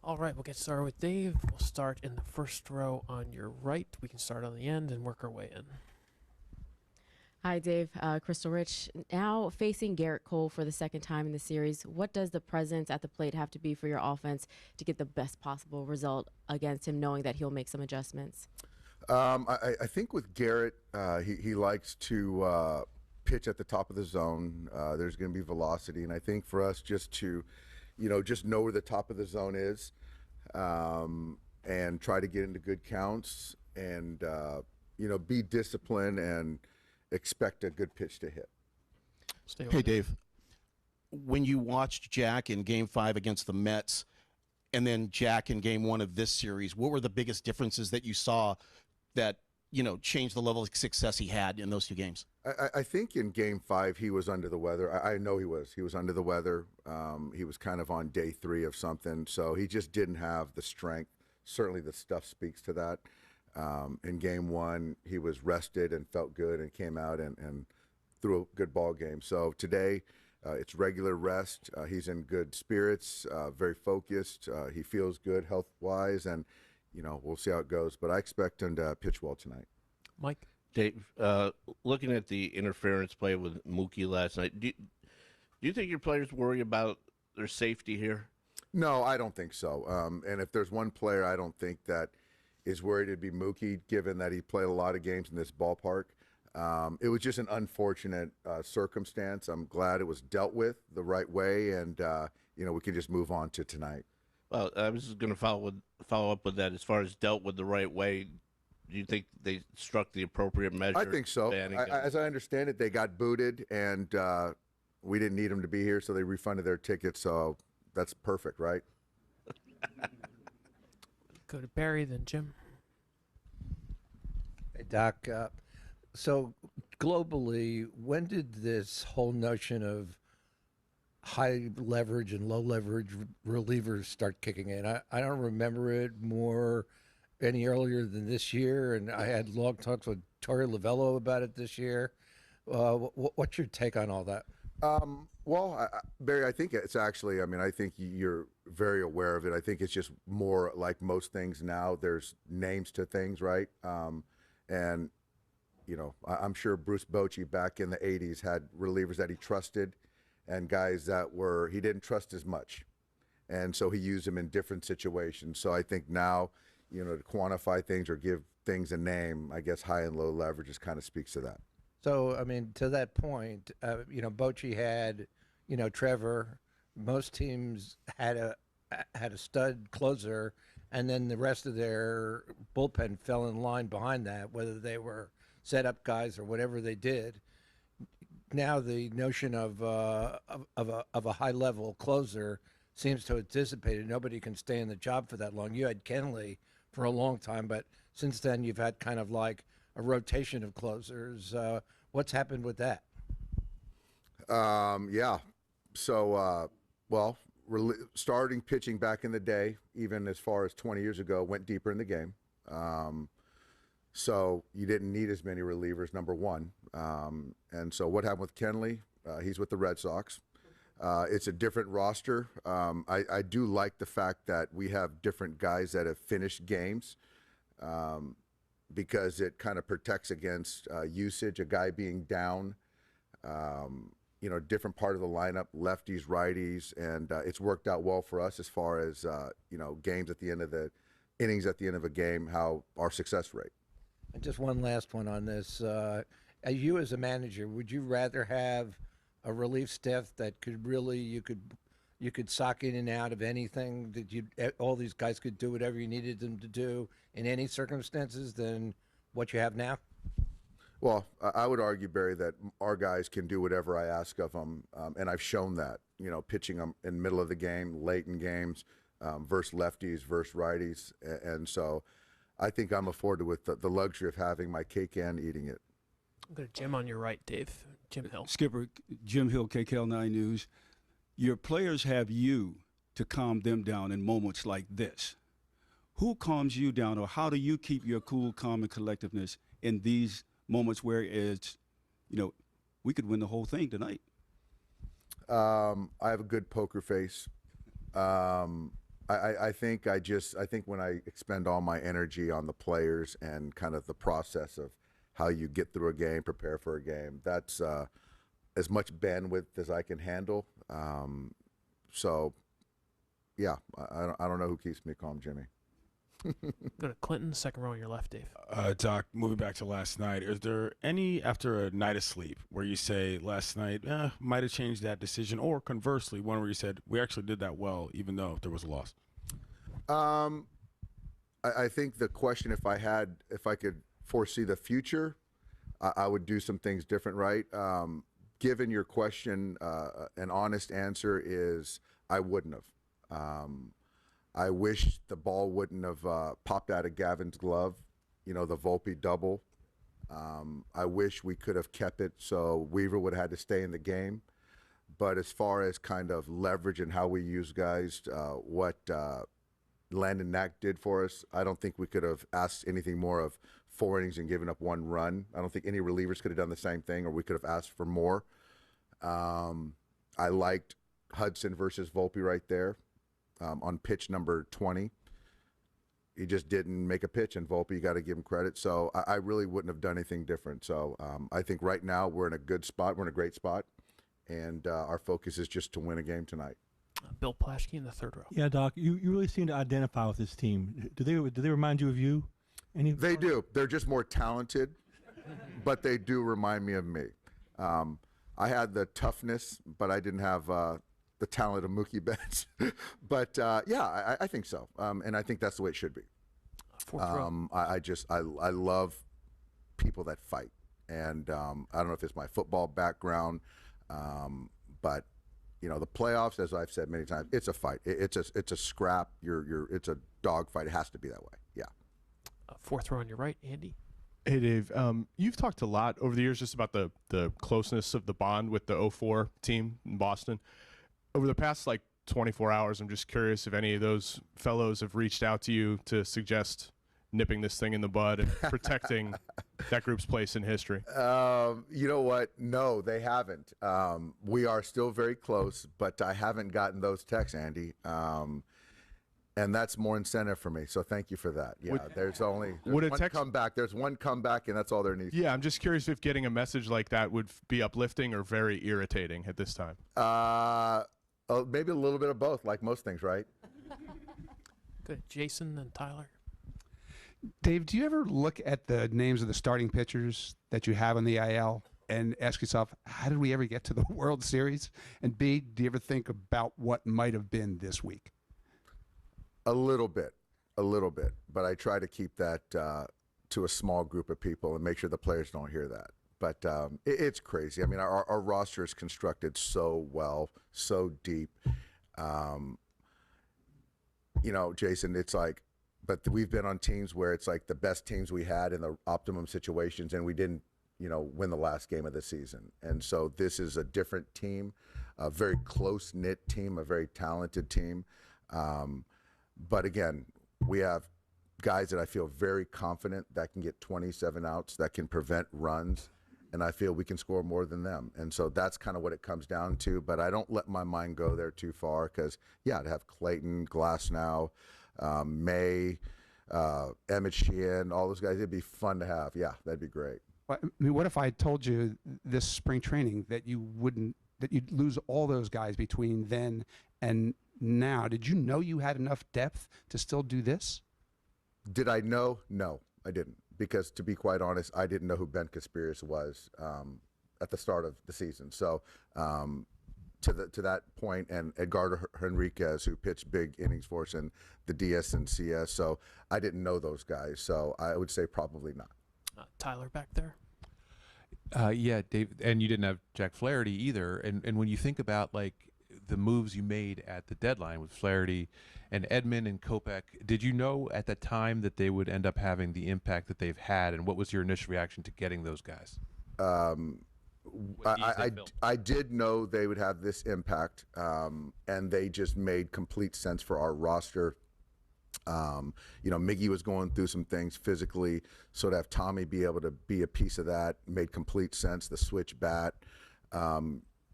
All right, we'll get started with Dave. We'll start in the first row on your right. We can start on the end and work our way in. Hi, Dave. Crystal Rich. Now facing Garrett Cole for the second time in the series, what does the presence at the plate have to be for your offense to get the best possible result against him, knowing that he'll make some adjustments? I think with Garrett, he likes to pitch at the top of the zone. There's going to be velocity, and I think for us just to, just know where the top of the zone is, and try to get into good counts, and be disciplined and expect a good pitch to hit. Hey, Dave. When you watched Jack in Game 5 against the Mets, and then Jack in Game 1 of this series, what were the biggest differences that you saw that changed the level of success he had in those two games? I think in Game 5 he was under the weather. I know he was. He was under the weather. He was kind of on day 3 of something, so he just didn't have the strength. Certainly the stuff speaks to that. In Game 1, he was rested and felt good and came out and threw a good ball game. So today, it's regular rest. He's in good spirits, very focused. He feels good health-wise, and we'll see how it goes. But I expect him to pitch well tonight. Mike? Dave, looking at the interference play with Mookie last night, do you think your players worry about their safety here? No, I don't think so. And if there's one player I don't think that is worried, it'd be Mookie, given that he played a lot of games in this ballpark. It was just an unfortunate circumstance. I'm glad it was dealt with the right way, and we can just move on to tonight. Well, I was just going to follow up with that. As far as dealt with the right way, do you think they struck the appropriate measure? I think so. As I understand it, they got booted, and we didn't need them to be here, so they refunded their tickets. So that's perfect, right? Go to Barry, then Jim. Hey, Doc. So globally, when did this whole notion of high leverage and low leverage relievers start kicking in? I don't remember it any earlier than this year, and I had long talks with Torey Lovello about it this year. What's your take on all that? Well, Barry, I think it's actually, I think you're very aware of it. I think it's just more like most things now. There's names to things, right? And, I'm sure Bruce Bochy back in the 80s had relievers that he trusted and guys that he didn't trust as much. And so he used them in different situations. So I think now, to quantify things or give things a name, I guess high and low leverage just kind of speaks to that. So, to that point, Bochy had, Trevor. Most teams had a stud closer, and then the rest of their bullpen fell in line behind that, whether they were set-up guys or whatever they did. Now the notion of a high-level closer seems to have dissipated. Nobody can stay in the job for that long. You had Kenley for a long time, but since then you've had kind of like a rotation of closers. What's happened with that? Yeah. So, starting pitching back in the day, even as far as 20 years ago, went deeper in the game. So you didn't need as many relievers, number one. And so what happened with Kenley? He's with the Red Sox. It's a different roster. I do like the fact that we have different guys that have finished games, because it kind of protects against usage, a guy being down, different part of the lineup, lefties, righties, and it's worked out well for us as far as, games at the end of the innings at the end of a game, how our success rate. And just one last one on this. You as a manager, would you rather have a relief staff that could really, you could sock in and out of anything, that all these guys could do whatever you needed them to do in any circumstances than what you have now? Well, I would argue, Barry, that our guys can do whatever I ask of them, and I've shown that, pitching them in the middle of the game, late in games, versus lefties, versus righties, and so I think I'm afforded with the luxury of having my cake and eating it. I'll go to Jim on your right, Dave. Jim Hill. Skipper, Jim Hill, KKL 9 News. Your players have you to calm them down in moments like this. Who calms you down, or how do you keep your cool, calm, and collectiveness in these moments where it's, we could win the whole thing tonight? I have a good poker face. I I think when I expend all my energy on the players and kind of the process of how you get through a game, prepare for a game, that's as much bandwidth as I can handle. So, yeah, I don't know who keeps me calm, Jimmy. Go to Clinton, second row on your left, Dave. Doc, moving back to last night, is there any, after a night of sleep, where you say last night might have changed that decision, or conversely, one where you said we actually did that well, even though there was a loss? I think the question, if I could foresee the future, I would do some things different, right? Given your question, an honest answer is I wouldn't have. I wish the ball wouldn't have popped out of Gavin's glove, the Volpe double. I wish we could have kept it so Weaver would have had to stay in the game. But as far as kind of leverage and how we use guys, what Landon Knack did for us, I don't think we could have asked anything more of 4 innings and given up 1 run. I don't think any relievers could have done the same thing, or we could have asked for more. I liked Hudson versus Volpe right there. On pitch number 20, he just didn't make a pitch, and Volpe, you got to give him credit. So I really wouldn't have done anything different. So I think right now we're in a good spot. We're in a great spot, and our focus is just to win a game tonight. Bill Plaschke in the third row. Yeah, Doc, you really seem to identify with this team. Do they remind you of you? They do. They're just more talented, but they do remind me of me. I had the toughness, but I didn't have the talent of Mookie Betts. But yeah, I think so, and I think that's the way it should be. Fourth row. I love people that fight, and I don't know if it's my football background, but the playoffs, as I've said many times, it's a fight. It's a scrap. It's a dog fight. It has to be that way. Yeah. Fourth row on your right, Andy. Hey, Dave. You've talked a lot over the years just about the closeness of the bond with the 04 team in Boston. Over the past, 24 hours, I'm just curious if any of those fellows have reached out to you to suggest nipping this thing in the bud and protecting that group's place in history. You know what? No, they haven't. We are still very close, but I haven't gotten those texts, Andy. And that's more incentive for me. So thank you for that. Yeah, there's one comeback. There's one comeback, and that's all there needs. Yeah, I'm just curious if getting a message like that would be uplifting or very irritating at this time. Maybe a little bit of both, like most things, right? Good. Jason and Tyler. Dave, do you ever look at the names of the starting pitchers that you have in the IL and ask yourself, how did we ever get to the World Series? And B, do you ever think about what might have been this week? A little bit, but I try to keep that to a small group of people and make sure the players don't hear that. But it's crazy. I mean, our roster is constructed so well, so deep. Jason, it's like, but we've been on teams where it's like the best teams we had in the optimum situations, and we didn't, win the last game of the season. And so this is a different team, a very close-knit team, a very talented team. But again, we have guys that I feel very confident that can get 27 outs, that can prevent runs, and I feel we can score more than them. And so that's kind of what it comes down to. But I don't let my mind go there too far because, to have Clayton, Glasnow, May, Emmett Sheehan, all those guys, it'd be fun to have. Yeah, that'd be great. I mean, what if I told you this spring training that you'd lose all those guys between then and now? Did you know you had enough depth to still do this? Did I know? No, I didn't. Because to be quite honest, I didn't know who Ben Casparius was at the start of the season. So to that point, and Edgardo Henriquez, who pitched big innings for us in the DS and CS. So I didn't know those guys. So I would say probably not. Tyler back there. Yeah, Dave, and you didn't have Jack Flaherty either. And when you think about the moves you made at the deadline with Flaherty and Edman and Kopech, did you know at the time that they would end up having the impact that they've had? And what was your initial reaction to getting those guys? I did know they would have this impact, and they just made complete sense for our roster. Miggy was going through some things physically, so to have Tommy be able to be a piece of that made complete sense. The switch bat,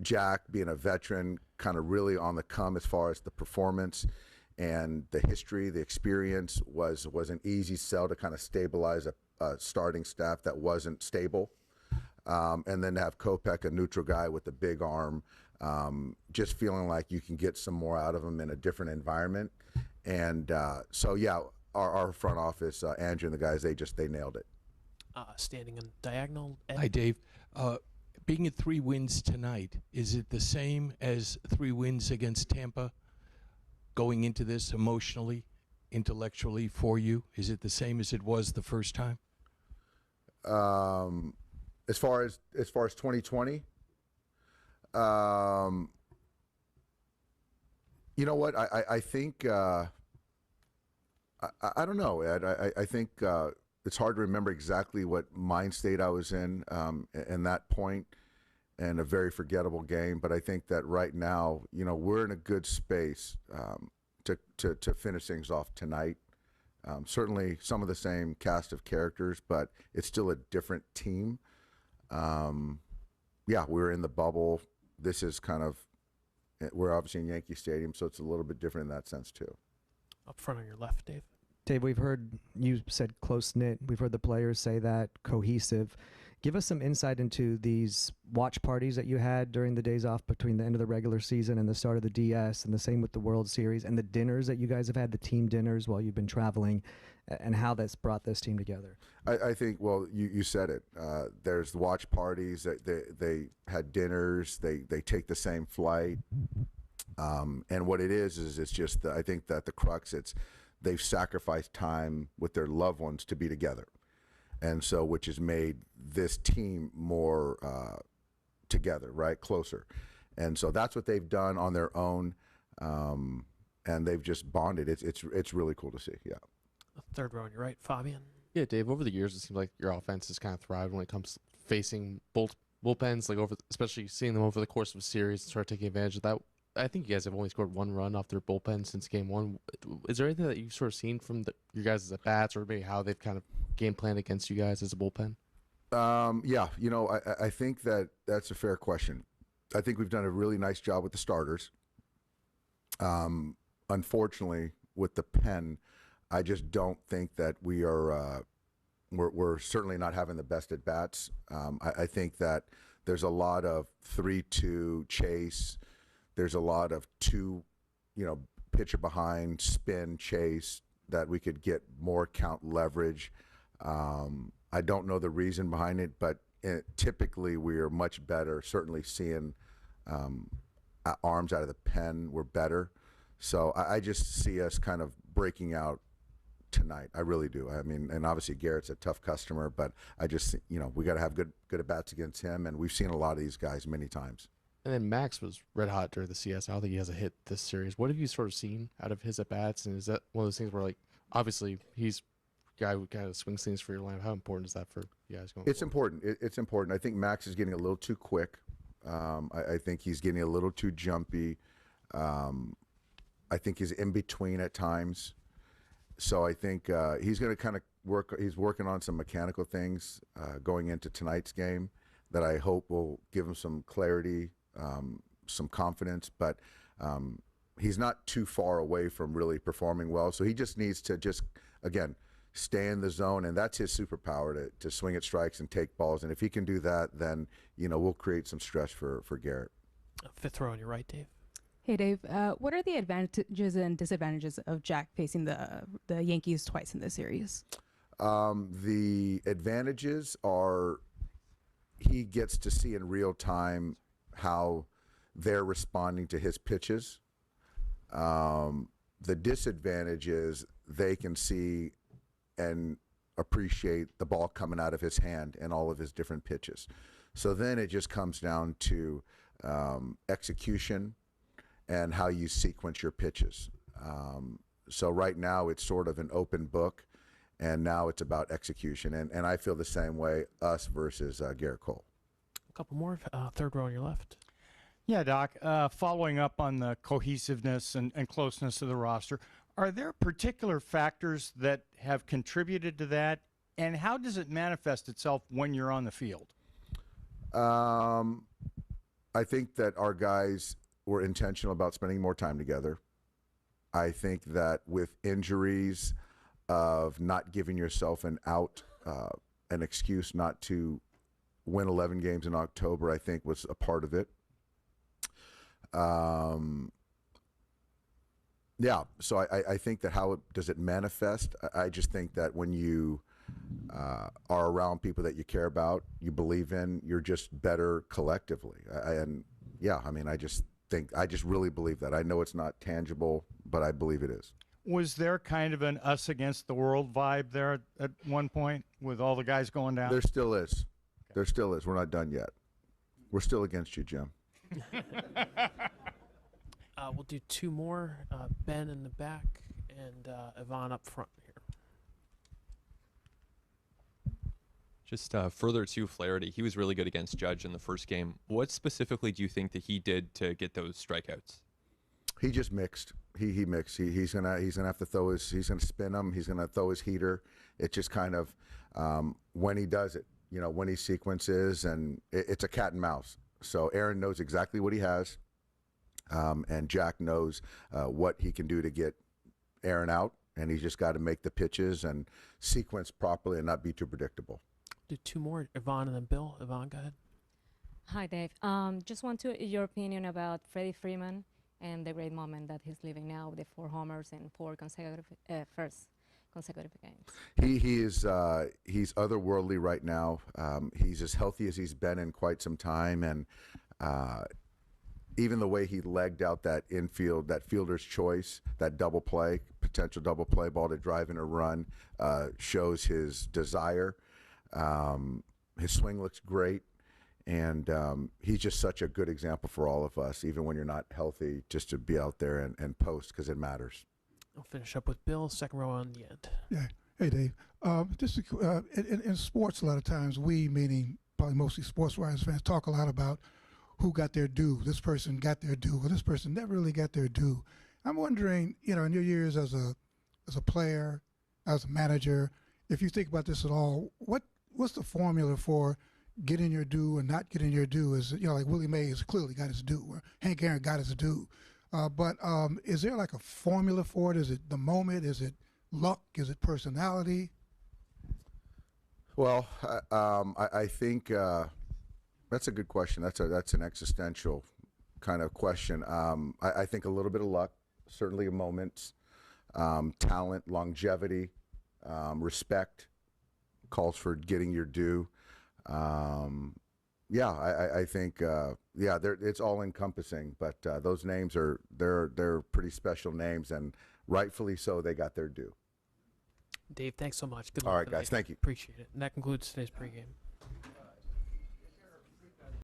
Jack being a veteran, kind of really on the come as far as the performance. and the history, the experience was an easy sell to kind of stabilize a starting staff that wasn't stable. And then to have Kopech, a neutral guy with a big arm, just feeling like you can get some more out of him in a different environment. And so, yeah, our front office, Andrew and the guys, they nailed it. Standing on diagonal. Ed? Hi, Dave. Being at 3 wins tonight, is it the same as 3 wins against Tampa? Going into this emotionally, intellectually for you, is it the same as it was the first time? As far as 2020, you know what? I think I don't know, Ed. I think it's hard to remember exactly what mind state I was in that point, and a very forgettable game. But I think that right now, you know, we're in a good space to finish things off tonight. Certainly some of the same cast of characters, but it's still a different team. Yeah, we're in the bubble. This is we're obviously in Yankee Stadium, so it's a little bit different in that sense too. Up front on your left, Dave. Dave, we've heard you said close-knit. We've heard the players say that, cohesive. Give us some insight into these watch parties that you had during the days off between the end of the regular season and the start of the DS, and the same with the World Series, and the dinners that you guys have had, the team dinners while you've been traveling, and how that's brought this team together. I think, well, you said it. There's the watch parties. They had dinners. They take the same flight. And what it is it's just, I think that the crux, they've sacrificed time with their loved ones to be together. And so, which has made this team more together, right? Closer. And so that's what they've done on their own. And they've just bonded. It's really cool to see. Yeah. Third row on your right, Fabian. Yeah, Dave, over the years, it seems like your offense has kind of thrived when it comes to facing bullpens, like especially seeing them over the course of a series and start taking advantage of that. I think you guys have only scored 1 run off their bullpen since game 1. Is there anything that you've sort of seen from your guys' at-bats, or maybe how they've kind of game planned against you guys as a bullpen? Yeah, you know, I think that's a fair question. I think we've done a really nice job with the starters. Unfortunately, with the pen, I just don't think that we are we're certainly not having the best at bats. I think that there's a lot of 3-2 chase. There's a lot of 2, pitcher behind, spin, chase, that we could get more count leverage. I don't know the reason behind it, but typically we are much better. Certainly seeing arms out of the pen, we're better. So I just see us kind of breaking out tonight. I really do. I mean, and obviously Garrett's a tough customer, but I just, we got to have good at bats against him, and we've seen a lot of these guys many times. And then Max was red hot during the CS. I don't think he has a hit this series. What have you sort of seen out of his at bats? And is that one of those things where, like, obviously he's a guy who kind of swings things for your lineup? How important is that for you guys going? It's important. It's important. I think Max is getting a little too quick. I think he's getting a little too jumpy. I think he's in between at times. So I think he's going to kind of work. He's working on some mechanical things going into tonight's game that I hope will give him some clarity, some confidence. But he's not too far away from really performing well. So he just needs to again, stay in the zone, and that's his superpower, to swing at strikes and take balls. And if he can do that, then we'll create some stress for Garrett. Fifth row on your right, Dave. Hey, Dave. What are the advantages and disadvantages of Jack facing the Yankees twice in this series? The advantages are he gets to see in real time how they're responding to his pitches. The disadvantage is they can see and appreciate the ball coming out of his hand and all of his different pitches. So then it just comes down to execution and how you sequence your pitches. So right now it's sort of an open book, and now it's about execution. And I feel the same way, us versus Garrett Cole. A couple more. Third row on your left. Yeah, Doc, following up on the cohesiveness and closeness of the roster, are there particular factors that have contributed to that, and how does it manifest itself when you're on the field? I think that our guys were intentional about spending more time together. I think that with injuries, of not giving yourself an excuse not to win 11 games in October, I think was a part of it. Yeah, so I think that does it manifest? I just think that when you are around people that you care about, you believe in, you're just better collectively. I just really believe that. I know it's not tangible, but I believe it is. Was there kind of an us against the world vibe there at one point with all the guys going down? There still is. Okay. There still is. We're not done yet. We're still against you, Jim. We'll do two more. Ben in the back and Yvonne up front here. Just further to Flaherty, he was really good against Judge in the first game. What specifically do you think that he did to get those strikeouts? He just mixed. He mixed. He's gonna have to throw his. He's gonna spin them. He's gonna throw his heater. It just kind of when he does it, when he sequences, and it's a cat and mouse. So Aaron knows exactly what he has, and Jack knows what he can do to get Aaron out, and he's just got to make the pitches and sequence properly and not be too predictable. Do two more, Yvonne and then Bill. Yvonne, go ahead. Hi, Dave. Just want your opinion about Freddie Freeman and the great moment that he's living now with the 4 homers and 4 consecutive games. He's otherworldly right now. He's as healthy as he's been in quite some time, and even the way he legged out that infield, that fielder's choice, that potential double play ball to drive in a run, shows his desire. His swing looks great. And he's just such a good example for all of us, even when you're not healthy, just to be out there and post, because it matters. I'll finish up with Bill, second row on the end. Yeah. Hey, Dave. In sports, a lot of times we, meaning probably mostly sports writers fans, talk a lot about who got their due. This person got their due, or this person never really got their due. I'm wondering, in your years as a player, as a manager, if you think about this at all, what's the formula for getting your due and not getting your due? Is like Willie Mays clearly got his due, or Hank Aaron got his due. But is there like a formula for it? Is it the moment? Is it luck? Is it personality? Well, I think that's a good question. That's an existential kind of question. I think a little bit of luck, certainly a moment, talent, longevity, respect calls for getting your due. I think it's all encompassing, but those names they're pretty special names, and rightfully so. They got their due. Dave, thanks so much. Good luck. All right, guys. Thank you. Appreciate it. And that concludes today's pregame.